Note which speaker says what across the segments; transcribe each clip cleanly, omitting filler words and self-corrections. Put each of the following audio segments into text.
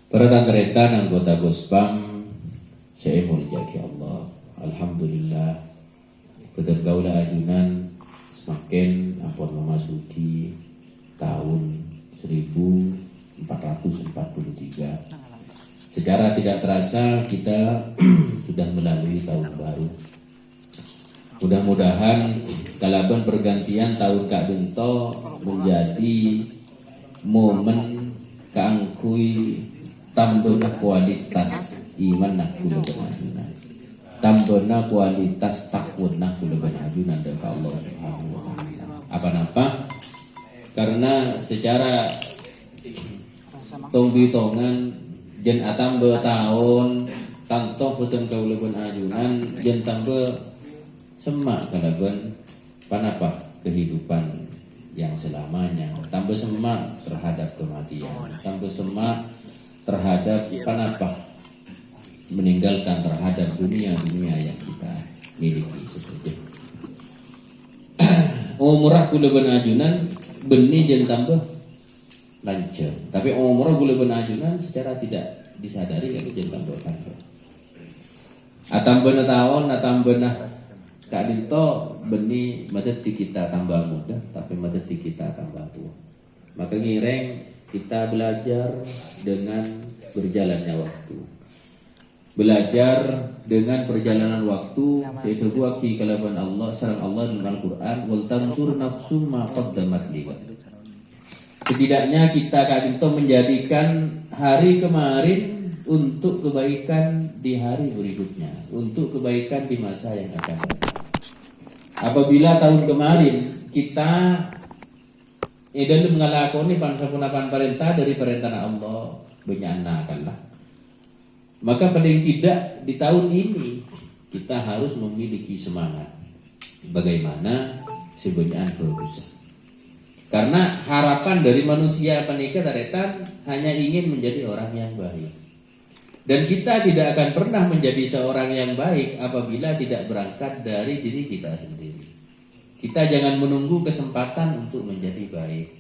Speaker 1: Para tangretan anggota Gospam, saya muljaki Allah. Alhamdulillah, betul gaula ajunan semakin ampun memasuki tahun 1443. Secara tidak terasa kita sudah melalui tahun baru. Mudah-mudahan kalaban pergantian tahun Kak Bento menjadi momen keangkui tambahna kualitas iman nak kula benajunan, tambahna kualitas takwuna kula benajunan dari Allah Subhanahu wa taala. Apa-apa karena secara tongbi-tongan jen atambah tahun tantoh puteng kaula benajunan jen tambah semak kalaban panapa kehidupan yang selamanya, tambah semak terhadap kematian, tambah semak terhadap panapa meninggalkan terhadap dunia yang kita miliki seperti itu. Umurah kula benajunan benih jen tambah lancar, tapi umurah kula benajunan secara tidak disadari yaitu jen tambah lancar. Atambana tahun, atambana Kak Dinto benih madeti kita tambah muda, tapi madeti kita tambah tua. Maka ngireng kita belajar dengan berjalannya waktu. Belajar dengan perjalanan waktu, yaitu waki kalaban Allah, sarang Allah dalam Al-Quran, wal tansur nafsum ma qaddamat lihat. Setidaknya kita Kak Dinto menjadikan hari kemarin untuk kebaikan di hari berikutnya, untuk kebaikan di masa yang akan datang. Apabila tahun kemarin kita dalam mengalakoni pansapunapan perintah dari perintah Allah benyanakanlah, maka paling tidak di tahun ini kita harus memiliki semangat bagaimana sebenarnya berusaha. Karena harapan dari manusia panika taretan hanya ingin menjadi orang yang baik. Dan kita tidak akan pernah menjadi seorang yang baik apabila tidak berangkat dari diri kita sendiri. Kita jangan menunggu kesempatan untuk menjadi baik,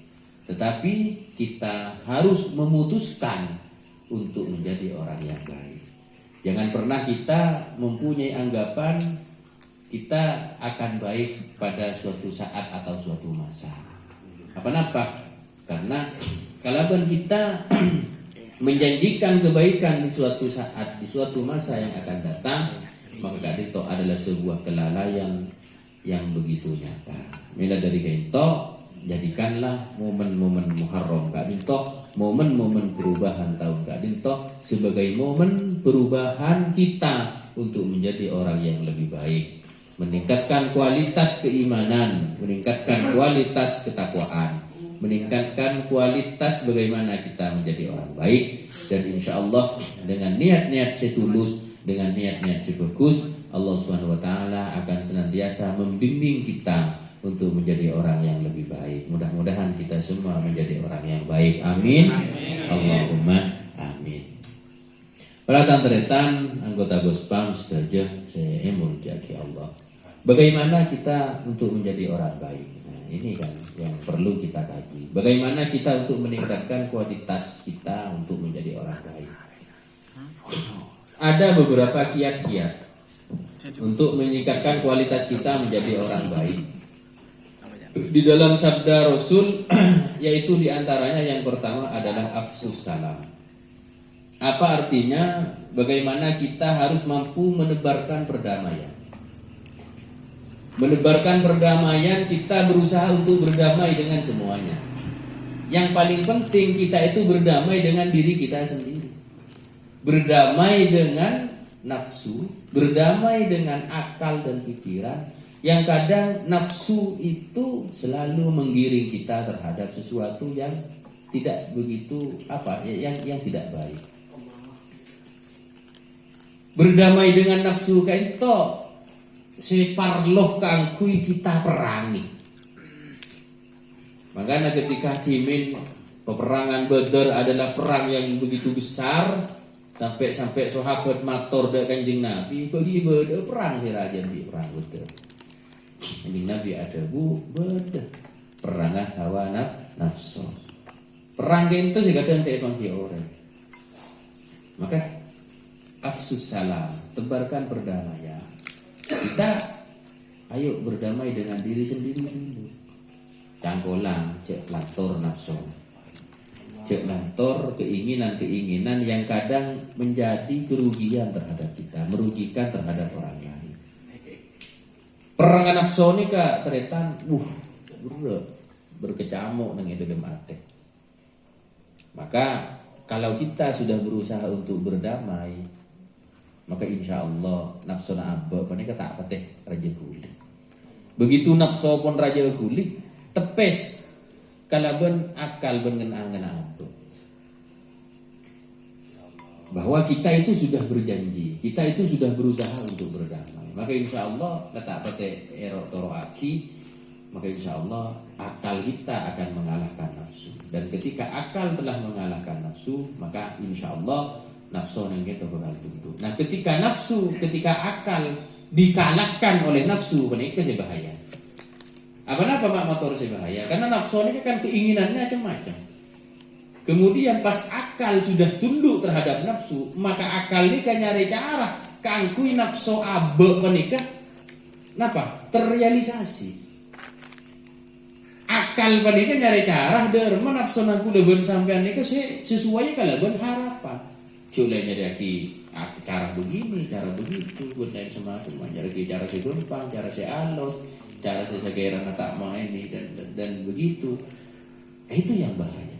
Speaker 1: tetapi kita harus memutuskan untuk menjadi orang yang baik. Jangan pernah kita mempunyai anggapan kita akan baik pada suatu saat atau suatu masa. Apa-apa? Karena kalaban kita menjanjikan kebaikan di suatu saat, di suatu masa yang akan datang, maka itu adalah sebuah kelalaian yang begitu nyata. Mila dari itu, jadikanlah momen-momen Muharram Kak Dinto, momen-momen perubahan tahun Kak Dinto sebagai momen perubahan kita untuk menjadi orang yang lebih baik, meningkatkan kualitas keimanan, meningkatkan kualitas ketakwaan, meningkatkan kualitas bagaimana kita menjadi orang baik. Dan insya Allah dengan niat-niat setulus, dengan niat-niat sebagus, Allah Subhanahu wa taala akan senantiasa membimbing kita untuk menjadi orang yang lebih baik. Mudah-mudahan kita semua menjadi orang yang baik. Amin. Allahumma amin. Para tantretan anggota Gospam sedaja saya muljaki Allah. Bagaimana kita untuk menjadi orang baik? Nah, ini kan yang perlu kita kaji. Bagaimana kita untuk meningkatkan kualitas kita untuk menjadi orang baik? Ada beberapa kiat-kiat untuk meningkatkan kualitas kita menjadi orang baik. Di dalam sabda Rasul, yaitu diantaranya yang pertama adalah afsus salam. Apa artinya? Bagaimana kita harus mampu menebarkan perdamaian. Menebarkan perdamaian, kita berusaha untuk berdamai dengan semuanya. Yang paling penting kita itu berdamai dengan diri kita sendiri. Berdamai dengan nafsu, berdamai dengan akal dan pikiran. Yang kadang nafsu itu selalu menggiring kita terhadap sesuatu yang tidak begitu yang tidak baik. Berdamai dengan nafsu kayak itu separloh kangkui kita perangi. Makanya ketika dimin peperangan Badar adalah perang yang begitu besar, sampai sahabat matur dak Kanjeng Nabi bagi Badar perang sirajan di perang Badar. Kanjeng Nabi ada Badar perang hawa nafsu. Perang itu sih kadang kayak orang. Maka afsus salam, tebarkan perdamaian. Kita ayo berdamai dengan diri sendiri dulu. Cangkolang, cek lantor nafsu, cek lantor keinginan-keinginan yang kadang menjadi kerugian terhadap kita, merugikan terhadap orang lain. Perangan nafsu ini kak teretan, berkecamuk dengan dalam hati. Maka kalau kita sudah berusaha untuk berdamai, maka insya Allah nafsu abba panika tak pateh raja kulit. Begitu nafsu pun raja kulit, tepes kalaban akal bengen-angen abba. Bahwa kita itu sudah berjanji, kita itu sudah berusaha untuk berdamai. Maka insya Allah tak pateh erok toroaki. Maka insya Allah akal kita akan mengalahkan nafsu. Dan ketika akal telah mengalahkan nafsu, maka insya Allah nafsu yang kita bakal tunduk. Nah ketika akal dikalahkan oleh nafsu, itu sebahaya. Apa mak motor sebahaya? Karena nafsu ini kan keinginannya macam-macam. Kemudian pas akal sudah tunduk terhadap nafsu, maka akal ini kan nyari cara kangkui nafsu abe menikah. Napa? Terrealisasi. Akal panika nyari cara derma nafsu naku leben sampean nika sesuai kalaban harapan. Cule nyari aki cara begini, cara begitu, benda yang semacam, nyari cara segampang, cara sealus, cara sesegeran tak mau ini dan begitu. Itu yang bahaya.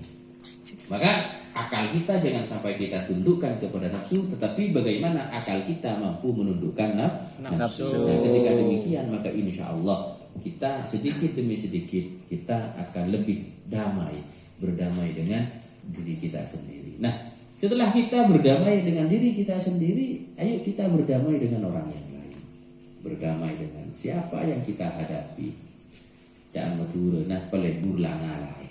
Speaker 1: Maka akal kita jangan sampai kita tundukkan kepada nafsu, tetapi bagaimana akal kita mampu menundukkan nafsu. Nah, ketika demikian maka insya Allah kita sedikit demi sedikit kita akan lebih berdamai dengan diri kita sendiri. Nah, setelah kita berdamai dengan diri kita sendiri, ayo kita berdamai dengan orang yang lain. Berdamai dengan siapa yang kita hadapi. Jangan maturun, nah pelebur langalai.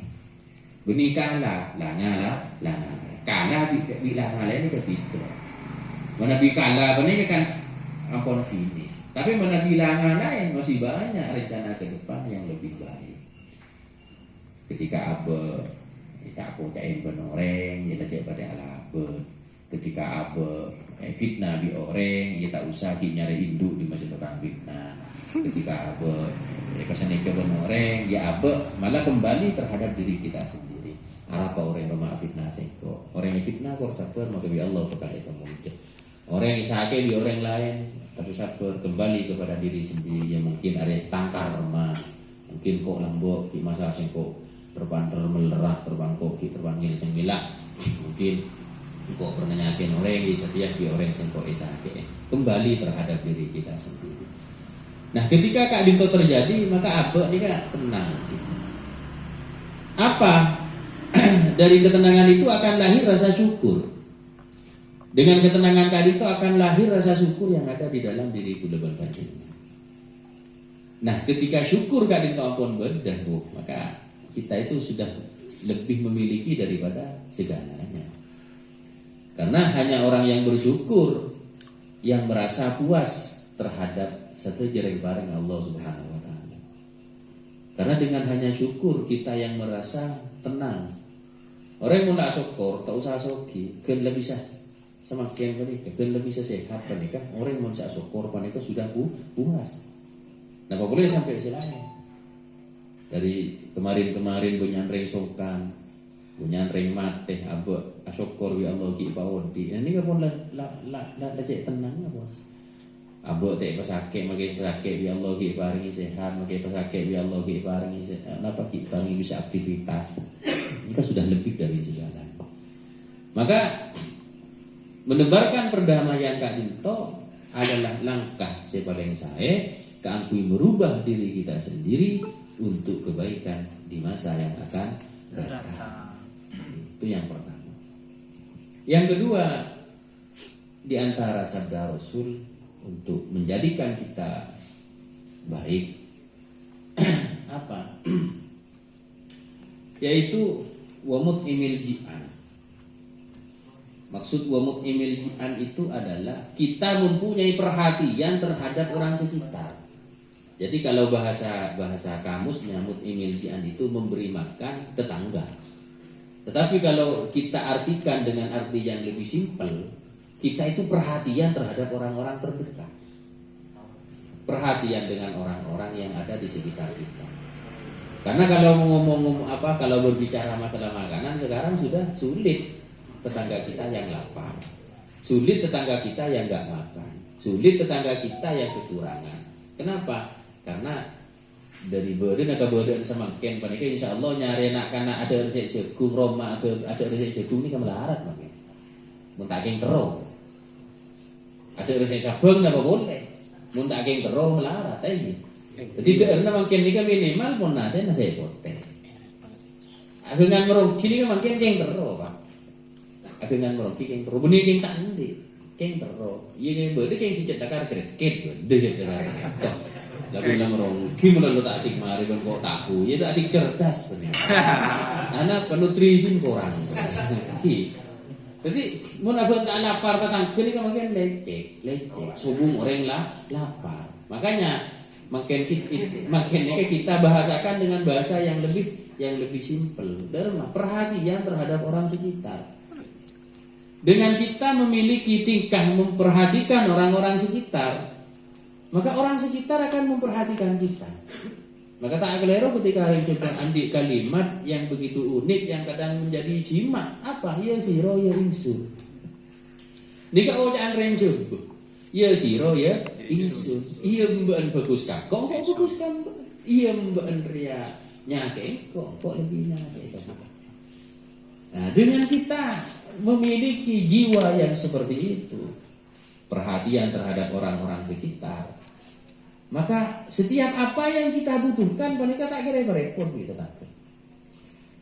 Speaker 1: Benih kalah, langalah. Kalah bila ngalah ini kepikir. Mana bi kalah, benih kan ampun finish. Tapi mana bila ngalah yang masih banyak rencana ke depan yang lebih baik. Ketika apa kita aku cain benoreng, kita cek pada apa. Ketika apa fitnah bi orang, kita usah nyari induk di masjid tukang fitnah. Ketika apa kesannya ke benoreng, ya apa malah kembali terhadap diri kita sendiri. Apa orang yang fitnah sengko, orang yang fitnah kok sabar maka bi Allah bakal mungkin. Orang yang sakit bi orang lain tapi sabar kembali kepada diri sendiri yang mungkin ada tangkar remah, mungkin kok lambok di masa sengko terbanter melerat terbangkok di terbangin cengilak, mungkin kok pernah nyakin orang yang setiap bi orang sengko sakit kembali terhadap diri kita sendiri. Nah ketika kak dinto terjadi maka apa ini kak tenang. Apa? Dari ketenangan itu akan lahir rasa syukur. Dengan ketenangan tadi itu akan lahir rasa syukur yang ada di dalam diri kuleban panjenengan. Nah, ketika syukur kadang ampun bedah, maka kita itu sudah lebih memiliki daripada segalanya. Karena hanya orang yang bersyukur yang merasa puas terhadap satu jereng bareng Allah Subhanahu wa taala. Karena dengan hanya syukur kita yang merasa tenang. Orang yang nak syukur, tak usah soki, kan lebih bisa semakin panika, kan lebih bisa sehat panika. Orang yang nak syukur panika sudah puas. Nah, boleh sampai istilahnya. Dari kemarin bunyan sokan, bunyan mate, abah syukur ya Allah ki pawodi. Ini kan pun la cek tenang apa. Abah cek pasake, makai pasake ya Allah ki paringi sehat, makai pasake ya Allah ki paringi napa ki paringi bisa aktivitas. Kita sudah lebih dari segalanya. Maka menebarkan perdamaian Kak Dinto adalah langkah sepaling saya keangkui merubah diri kita sendiri untuk kebaikan di masa yang akan datang. Itu yang pertama. Yang kedua, di antara sabda Rasul untuk menjadikan kita baik apa? Yaitu wamut imil ji'an. Maksud wamut imil ji'an itu adalah kita mempunyai perhatian terhadap orang sekitar. Jadi kalau bahasa kamusnya mut imil ji'an itu memberi makan tetangga. Tetapi kalau kita artikan dengan arti yang lebih simpel, kita itu perhatian terhadap orang-orang terdekat. Perhatian dengan orang-orang yang ada di sekitar kita. Karena kalau kalau berbicara masalah makanan sekarang sudah sulit tetangga kita yang lapar. Sulit tetangga kita yang nggak makan. Sulit tetangga kita yang kekurangan. Kenapa? Karena dari badan ke badan semakin panika insya Allah nyari nak karena ada resep jagung Roma ada resep jagung ini kemelarat makin muntaking terus ada resep sabun apa boleh muntaking terus melarat aja jadi karena makin ini minimal pun nasi pote agengan merugi ini makin keng terus pak agengan merugi keng terus benih keng tandi keng terus iya keng berde keng si cetakar kreket berde cetakar lalu bilang merugi mana lo tak adik mari ben kok tahu ya tak adik cerdas sebenarnya anak penutrisi kurang jadi mun abang tak lapar tetangga ini kan makin lecek subung orang lah lapar makanya makin kita bahasakan dengan bahasa yang lebih simpel derma perhatian terhadap orang sekitar dengan kita memiliki tingkah memperhatikan orang-orang sekitar maka orang sekitar akan memperhatikan kita. Maka tak keliru ketika coba andi kalimat yang begitu unik yang kadang menjadi jimat. Apa? Ya siro ya ingsun. Nika ojaan renjo. Ya siro ya ingsun. Iya mbak bagus kak. Kok bagus kan? Iya mbak ria nyake. Kok lebih nyake. Nah dengan kita memiliki jiwa yang seperti itu, perhatian terhadap orang-orang sekitar, maka setiap apa yang kita butuhkan panika tak kira merepot gitu tak.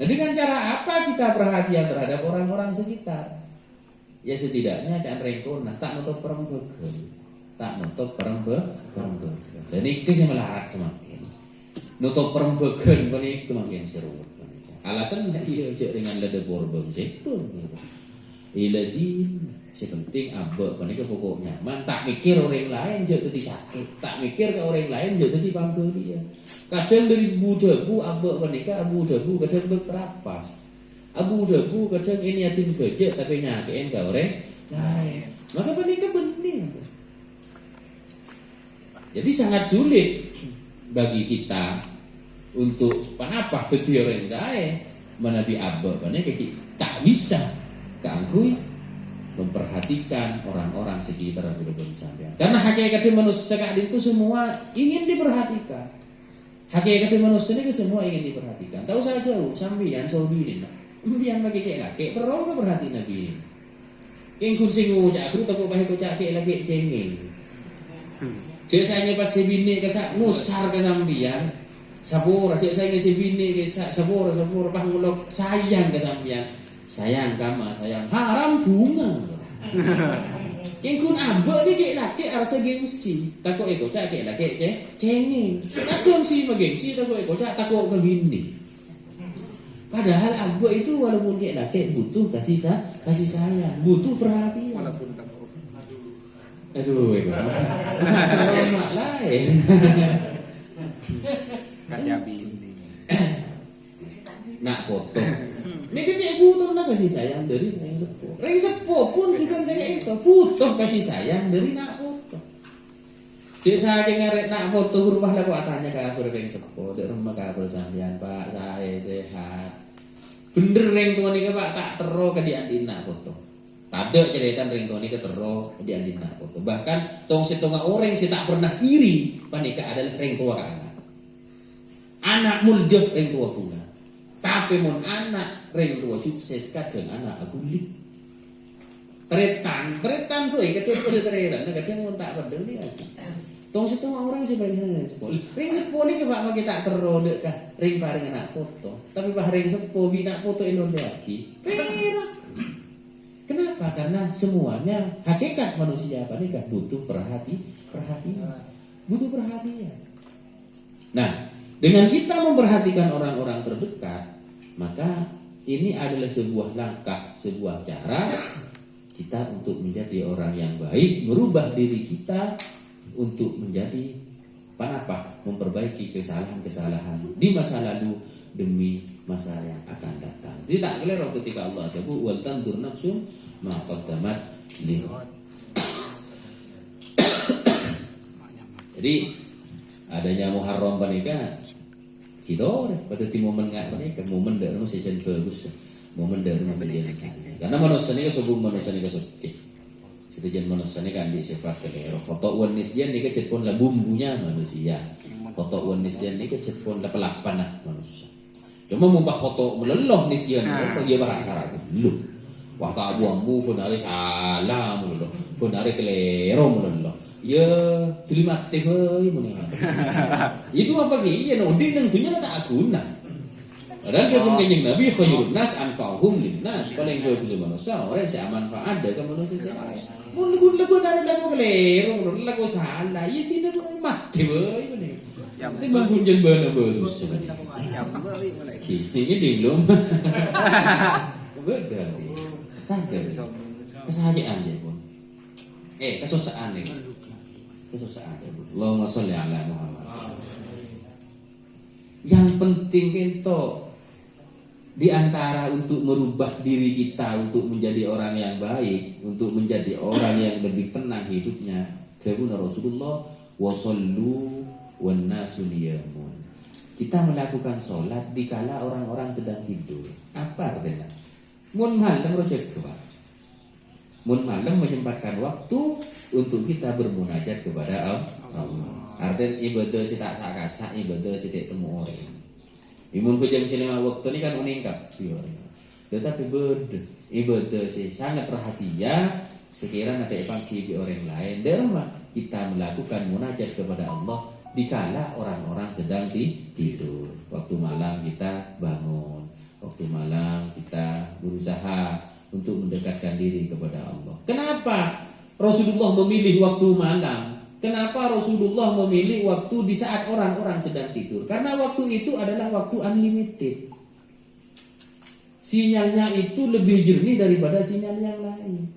Speaker 1: Nah dengan cara apa kita perhatian terhadap orang-orang sekitar? Ya setidaknya jangan rekon, tak nutup perembegen, tak nutup perembegen. Dan ini sih melarat semakin. Nutup perembegen panik semakin seru. Alasan iya cek dengan lada borbong setun. Ilajin sepenting abek panika pokoknya man tak mikir orang lain jadi sakit tak mikir ke orang lain jadi panggil dia kadang dari budaku abek panika abu dagu kadang berterapas abu dagu kadang ini yatim gajah tapi nyakiin ke orang lain maka panika benih jadi sangat sulit bagi kita untuk panapa jadi orang saya menabi abek panika tak bisa keangkui memperhatikan orang-orang sekitar kehidupan sampean. Karena hakikatnya manusia itu semua ingin diperhatikan. Hakikatnya manusia ini semua ingin diperhatikan. Tahu saja sampean saudine. Mbian bagi kek terus ke perhati nabi. Keng kun sing ngucak aku tak bae kocak kek lagi cengeng. Biasanya pas si bini ke sak ngusar ke sampean. Sabur, saya si bini ke sabur pangulok sayang ke sampean. Sayang kamu sayang haram bunga. Kengkun ambek ni kek laki arsa gengsi. Takut eko cak kek laki cengeng. Kadang si magengsi takut eko cak takut ke bini. Padahal ambek itu walaupun kek laki butuh kasih sayang, butuh perhatian. Walaupun takut. Aduh eko. Masalah mak lain. Kasih bini. Nak foto. Ini kecil butuh nak kasih sayang dari ring sepuh. Ring sepuh pun juga saya itu butuh kasih sayang dari nak foto. Cik saya ngeret nak foto rumah lah kok tanya kabar ring sepuh. Di rumah kabar sampean Pak saya sehat. Bener ring tua ni Pak tak tero ke diandin nak foto. Tada cerita ring tua ni ke tero diandin nak foto. Bahkan tong setengah orang si tak pernah iri panika adalah ring tua ke anak muljah ring tua pula. Tapi mon anak ring tua sukses kadang anak agulik. Tretan tuh kadang tretan kadang mon tak pedul dia. Tong setengah orang sih banyak sekolah. Ring sepo ni kebak maki tak terode kah ring bareng anak foto. Tapi bah ring sepo bina foto Indonesia lagi. Perak. Kenapa? Karena semuanya hakikat manusia apa nih kan butuh perhatian. Butuh perhatian. Nah, dengan kita memperhatikan orang-orang terdekat, maka ini adalah sebuah langkah, sebuah cara kita untuk menjadi orang yang baik, merubah diri kita untuk menjadi memperbaiki kesalahan-kesalahan di masa lalu, demi masa yang akan datang. Tidak keliru ketika Allah sebut wal tandur nafsum ma qaddamat lihat. Jadi adanya Muharram panika kita pada ti momen ngak panika momen dak masih jen bagus. Momen dak masih jen sana. Karena manusia ni sebelum manusia ni kesuci. Situ jen manusia ni kan di sifat keliru. Foto wanis jen ni kecet pun lah bumbunya manusia. Foto wanis jen ni kecet pun lah pelapan lah manusia. Cuma mumpah foto meleloh nis jen dia berasal lu. Wah tak buangmu pun hari salah mulu. Pun hari keliru mulu. Ya terima teh euy mun. Itu apa ki? Ya no din nang dunya tak guna. Padahal dia pun kanjeng Nabi khairun nas anfa'uhum linnas. Paling bagus manusia orang yang manfaat ke manusia saya. Mun lagu dari lagu keliru, lagu salah. Ya tidak mati euy mun. Yang bangun jen beuna bagus. Ini belum. Beda. Kagak. Kesahayaan dia pun. Kesusaan nih. Kesusaan. Allahumma sholli ala Muhammad. Yang penting itu di antara untuk merubah diri kita untuk menjadi orang yang baik, untuk menjadi orang yang lebih tenang hidupnya. Sabuna Rasulullah wa shollu wan nasu niyamun. Kita melakukan sholat dikala orang-orang sedang tidur. Apa artinya? Mun malam rojek keluar. Mun malam menyempatkan waktu untuk kita bermunajat kepada Allah. Artinya ibadah si tak sakasa, ibadah si tak temu orang. Imun pejang selama waktu ini kan uningkap. Tetapi ibadah si sangat rahasia. Sekiranya ada pagi di orang lain, derma kita melakukan munajat kepada Allah dikala orang-orang sedang tidur. Waktu malam kita bangun, waktu malam kita berusaha untuk mendekatkan diri kepada Allah. Kenapa Rasulullah memilih waktu malam? Kenapa Rasulullah memilih waktu di saat orang-orang sedang tidur? Karena waktu itu adalah waktu unlimited. Sinyalnya itu lebih jernih daripada sinyal yang lain.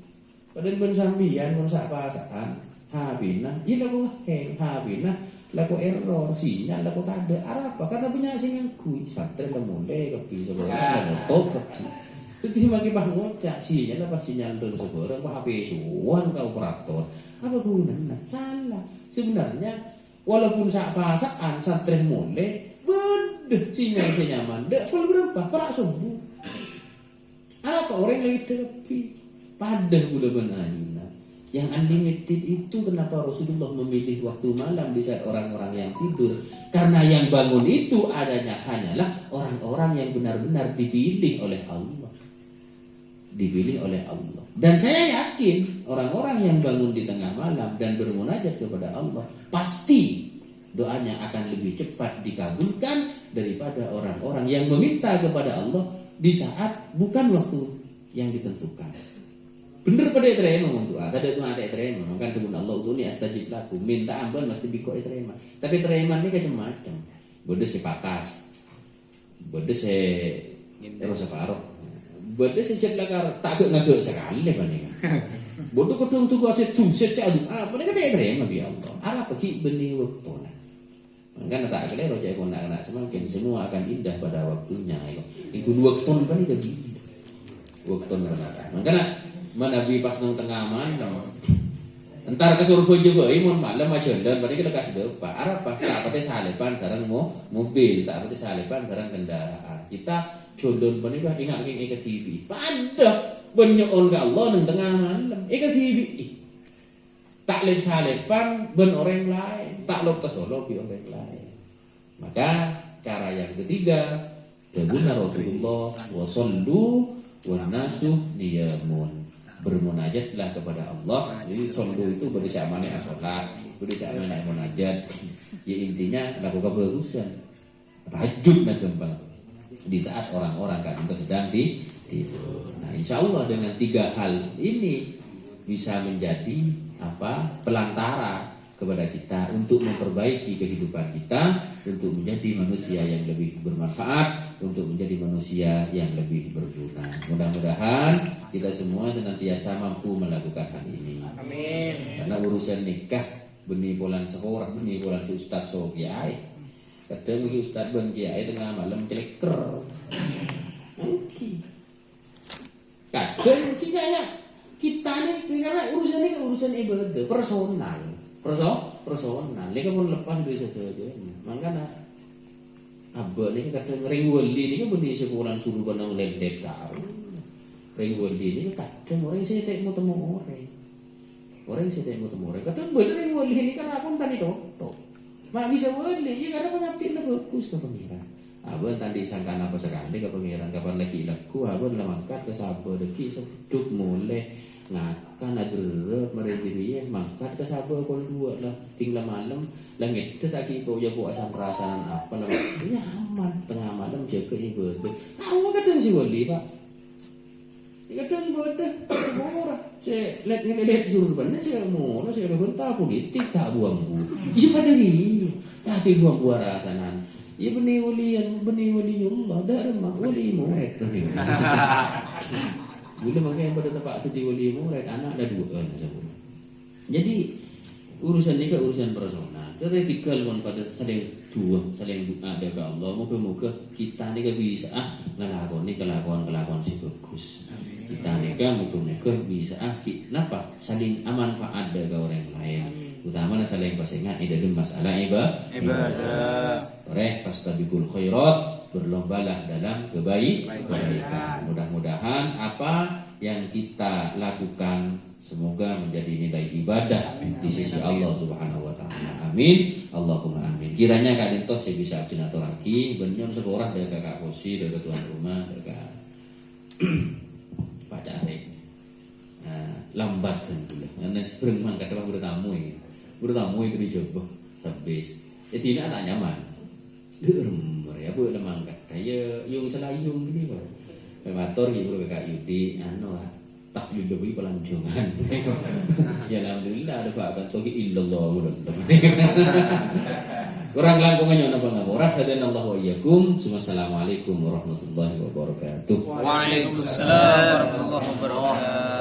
Speaker 1: Padahal ben sambian ben sak pasaan, habina, iya lagu habina, lagu error, sinyal lagu tak ada. Apa? Karena punya sinyal kui, santri lah mulai kopi sebenarnya top. Itu bagi ngocak sinyal apa sinyal dulu sebenarnya apa HP suan ke operator. Apa gunanya? Salah. Sebenarnya walaupun sak pasaan santri mulai bedeh sinyal senyaman. Dak full berapa? Perak sembuh. Apa orang lagi tepi? Pada udah benarnya. Yang unlimited itu kenapa Rasulullah memilih waktu malam di saat orang-orang yang tidur? Karena yang bangun itu adanya hanyalah orang-orang yang benar-benar dipilih oleh Allah. Dipilih oleh Allah. Dan saya yakin orang-orang yang bangun di tengah malam dan bermunajat kepada Allah pasti doanya akan lebih cepat dikabulkan daripada orang-orang yang meminta kepada Allah di saat bukan waktu yang ditentukan. Bener pada terima untuk ada itu ada terima. Maka dengan Allah itu ni astajib laku. Minta ampun mesti biko terima. Tapi terima ni macam-macam. Bodoh si patas. Bodoh si terus separuh. Bodoh si ceklakar takut ngagak sekali bandingan. Bodoh ketemu tu kasih tuset si adu. Mereka tak terima bi Allah. Ala pergi benih waktu. Kan tak kira rojak pun nak semakin semua akan indah pada waktunya. Itu 2 ton kan itu indah. Waktu benar. Makanya Nabi pas nang tengah malam. Entar ke surga juga imun malam macam dan pada kita kasih depan. Arab pak tak pati salepan sarang mobil, tak pati salepan sarang kendaraan. Kita condon panika ingat ke TV. Pada benyon ke Allah nang tengah malam. Ke TV. Tak lem salepan ben orang lain, tak lop tasolo bi orang lain. Maka cara yang ketiga, daguna Rasulullah wa sallu wan nasu niyamun. Bermunajatlah kepada Allah. Jadi sallu itu bersama-sama salat, bersama-sama munajat. Ya intinya lakukan kebagusan. Tahajud dan kembang di saat orang-orang kan itu sedang tidur. Nah, insyaallah dengan 3 hal ini bisa menjadi pelantara kepada kita untuk memperbaiki kehidupan kita, untuk menjadi manusia yang lebih bermanfaat, untuk menjadi manusia yang lebih berguna. Mudah-mudahan kita semua senantiasa mampu melakukan hal ini. Amin. Karena urusan nikah benih bulan seorang, benih bulan si ustaz so kiai. Kadang iki ustaz ben kiai tengah malam celeker. Oke. Kadang kita nih karena urusan ini urusan ibadah personal. Personal. Ini kan pun lepas dari saja. Makanya abah ini kadang ring wali ini kan benda sekolah suruh benang lendek tahu. Ring wali ini kadang orang saya tak mau temu orang. Orang saya tak mau temu orang. Kadang bener ring wali ini kan aku tadi tok. Mak bisa wali, ya karena pengabdian bagus ke pengiran. Abang tadi sangkan apa sekali ke pengiran, kapan lagi laku, abang lemangkat ke sabar deki seduk mulai ngakan adrep mereka mangkat ke sabar kol dua lah, tinggal malam langit itu tak kiko ya buat asam perasaan apa lah, ini aman tengah malam jaga ibadah. Tahu kadang si wali pak, kadang ibadah semua orang. Saya lihat surban, saya mau, saya kebentar politik tak buang-buang. Iya pada ini, hati buang-buang rasanan. Ya benih waliullah, dah remah wali murid. Bila makanya pada tempat itu wali murid, anak ada 2 Jadi urusan ini kan urusan personal. Kritikal pun pada saling doa ada ke Allah. Moga-moga kita ni bisa ngelakoni kelakuan si bagus. Kita ni kan moga-moga bisa kenapa saling manfaat ke orang lain. Utama saling pasangan dalam masalah ibadah. Fastabiqul khairat, berlombalah dalam kebaikan. Mudah-mudahan apa yang kita lakukan semoga menjadi nilai ibadah di sisi Allah Subhanahu wa taala. Amin. Allahumma amin. Kiranya Kak Dinto saya bisa lagi benyon seorang dari Kakak Kosi, dari tuan rumah, dari Kak Pak Cari. Lambat kan boleh. Karena beremang kata bertamu ini. Bertamu itu dicoba habis. Tidak tak nyaman. Dermer ya bu lemang kata ya yung selayung gini pak. Pemator gitu Kak Yudi tak lebih pelancongan. Ya alhamdulillah ada Pak Kantogi illallah. Kurang langkungannya napa ngapura hadan Allah wa iyyakum. Assalamualaikum warahmatullahi wabarakatuh.
Speaker 2: Waalaikumsalam warahmatullahi wabarakatuh.